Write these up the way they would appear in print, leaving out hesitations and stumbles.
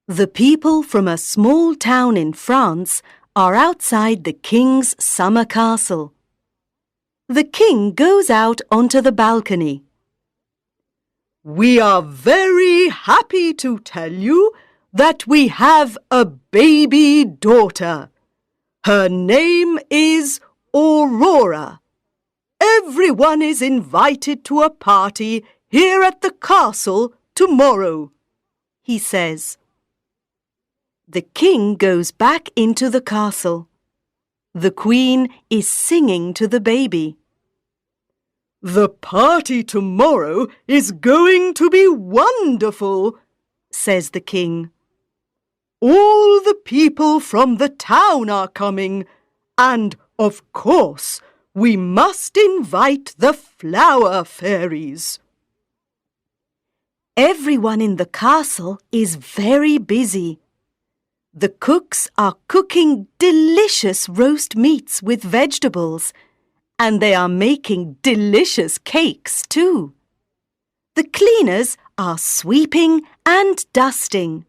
The people from a small town in France are outside the king's summer castle. The king goes out onto the balcony. "We are very happy to tell you that we have a baby daughter. Her name is Aurora. Everyone is invited to a party here at the castle tomorrow," he says. The king goes back into the castle. The queen is singing to the baby. "The party tomorrow is going to be wonderful," says the king. "All the people from the town are coming, and, of course, we must invite the flower fairies." Everyone in the castle is very busy. The cooks are cooking delicious roast meats with vegetables, and they are making delicious cakes too. The cleaners are sweeping and dusting.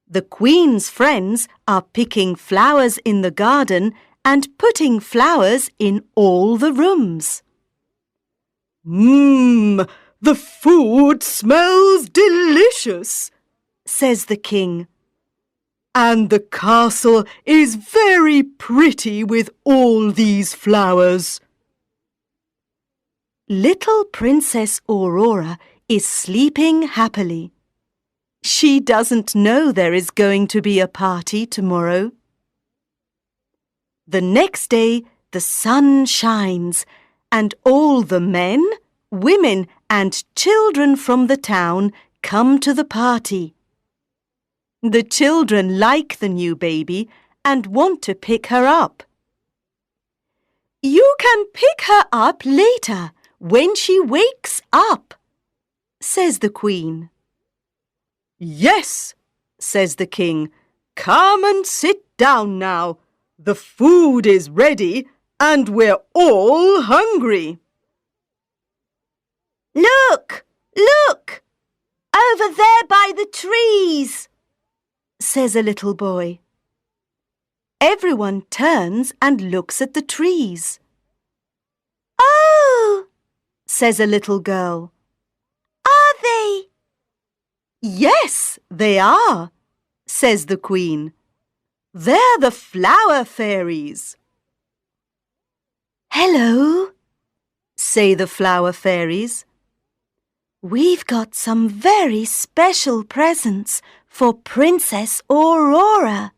The Queen's friends are picking flowers in the garden and putting flowers in all the rooms. The food smells delicious," says the king. "And the castle is very pretty with all these flowers." Little Princess Aurora is sleeping happily. She doesn't know there is going to be a party tomorrow. The next day, the sun shines, and all the men, women, and children from the town come to the party. The children like the new baby and want to pick her up. "You can pick her up later when she wakes up," says the Queen. "Yes," says the king. "Come and sit down now. The food is ready and we're all hungry." "Look! Look! Over there by the trees!" says a little boy. Everyone turns and looks at the trees. "Oh!" says a little girl. "Are they?" "Yes, they are," says the Queen. "They're the flower fairies." "Hello," say the flower fairies. "We've got some very special presents for Princess Aurora.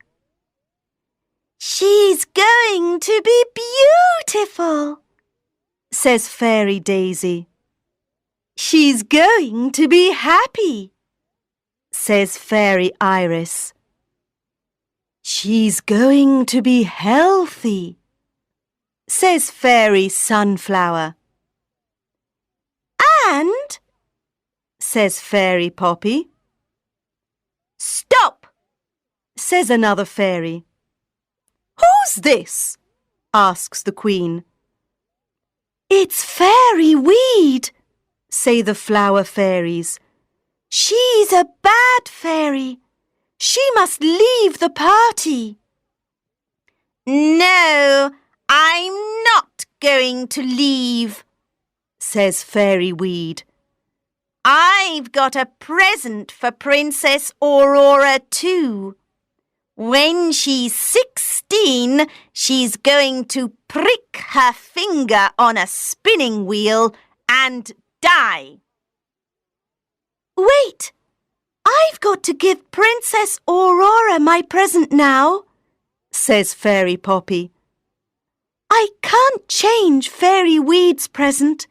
She's going to be beautiful," says Fairy Daisy. "She's going to be happy," says Fairy Iris. "She's going to be healthy," says Fairy Sunflower. "And," says Fairy Poppy. "Stop," says another fairy. "Who's this?" asks the Queen. "It's Fairy Weed," say the flower fairies. "She's a bad fairy. She must leave the party." "No, I'm not going to leave," says Fairy Weed. "I've got a present for Princess Aurora too. When she's 16, she's going to prick her finger on a spinning wheel and die." "Wait! I've got to give Princess Aurora my present now," says Fairy Poppy. "I can't change Fairy Weed's present.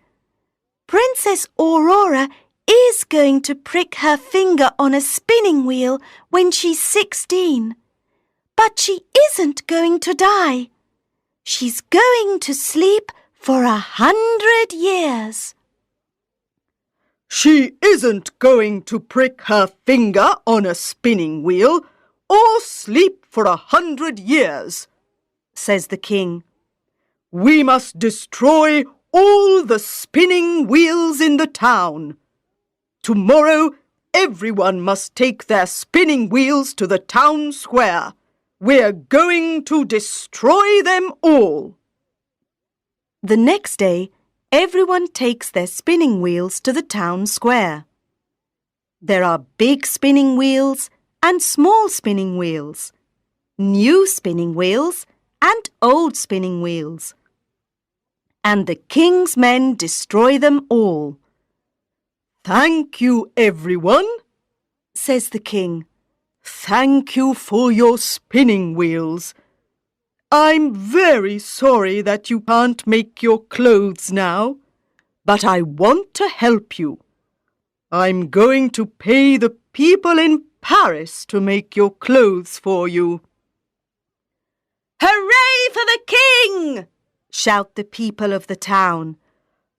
Princess Aurora is going to prick her finger on a spinning wheel when she's 16. But she isn't going to die. She's going to sleep for 100 years. "She isn't going to prick her finger on a spinning wheel or sleep for 100 years, says the king. "We must destroy all the spinning wheels in the town. Tomorrow, everyone must take their spinning wheels to the town square. We're going to destroy them all." The next day, everyone takes their spinning wheels to the town square. There are big spinning wheels and small spinning wheels, new spinning wheels and old spinning wheels. And the king's men destroy them all. "Thank you, everyone," says the king. "Thank you for your spinning wheels. I'm very sorry that you can't make your clothes now, but I want to help you. I'm going to pay the people in Paris to make your clothes for you." "Hooray for the king!" shout the people of the town.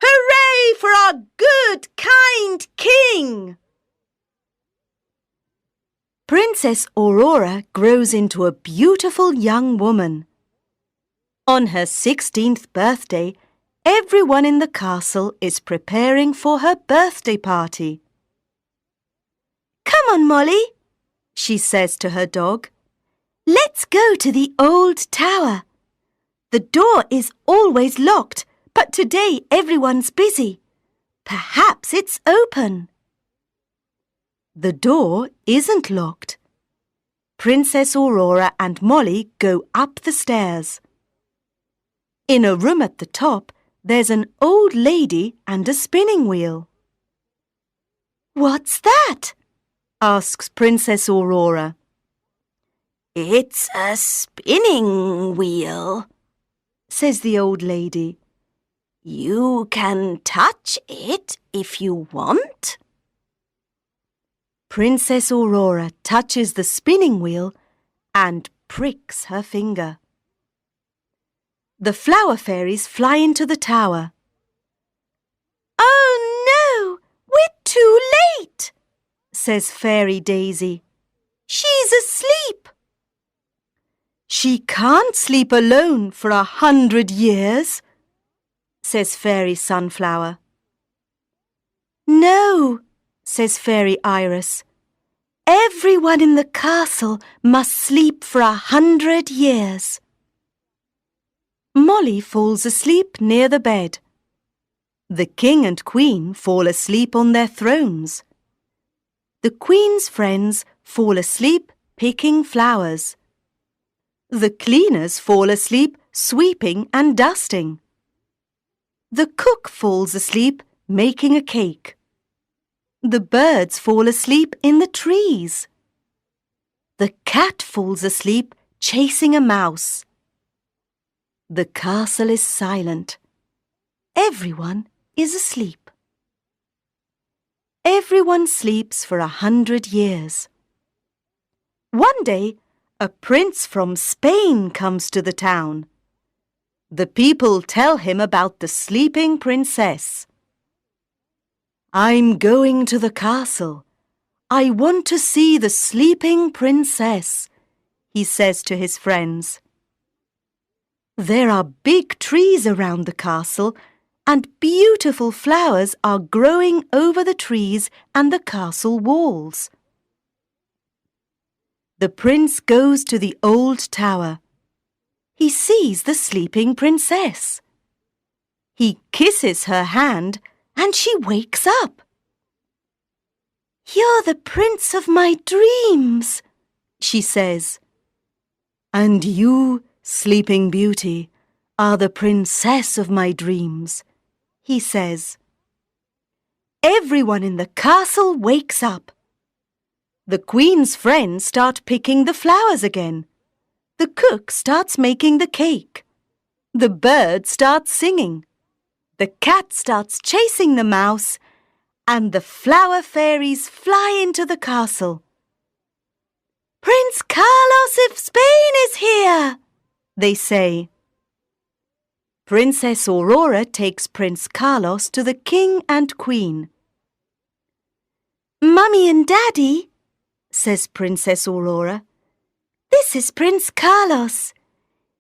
"Hooray for our good, kind king!" Princess Aurora grows into a beautiful young woman. On her 16th birthday, everyone in the castle is preparing for her birthday party. "Come on, Molly," she says to her dog. "Let's go to the old tower. The door is always locked, but today everyone's busy. Perhaps it's open." The door isn't locked. Princess Aurora and Molly go up the stairs. In a room at the top, there's an old lady and a spinning wheel. "What's that?" asks Princess Aurora. "It's a spinning wheel," says the old lady. "You can touch it if you want." Princess Aurora touches the spinning wheel and pricks her finger. The flower fairies fly into the tower. "Oh no, we're too late," says Fairy Daisy. "She's asleep." "She can't sleep alone for 100 years," says Fairy Sunflower. "No," says Fairy Iris. "Everyone in the castle must sleep for 100 years." Molly falls asleep near the bed. The king and queen fall asleep on their thrones. The queen's friends fall asleep picking flowers. The cleaners fall asleep sweeping and dusting. The cook falls asleep making a cake. The birds fall asleep in the trees. The cat falls asleep chasing a mouse. The castle is silent. Everyone is asleep. Everyone sleeps for 100 years. One day, a prince from Spain comes to the town. The people tell him about the sleeping princess. "I'm going to the castle. I want to see the sleeping princess," he says to his friends. There are big trees around the castle, and beautiful flowers are growing over the trees and the castle walls. The prince goes to the old tower. He sees the sleeping princess. He kisses her hand and she wakes up. "You're the prince of my dreams," she says. "And you, Sleeping Beauty, are the princess of my dreams," he says. Everyone in the castle wakes up. The queen's friends start picking the flowers again. The cook starts making the cake. The bird starts singing. The cat starts chasing the mouse. And the flower fairies fly into the castle. "Prince Carlos of Spain is here," they say. Princess Aurora takes Prince Carlos to the king and queen. "Mummy and Daddy," says Princess Aurora, "this is Prince Carlos.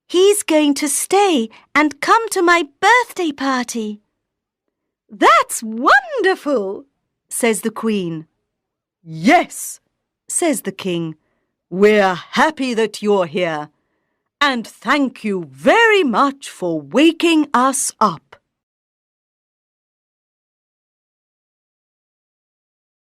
He's going to stay and come to my birthday party." "That's wonderful," says the Queen. Yes, says the king. we're happy that you're here. And thank you very much for waking us up.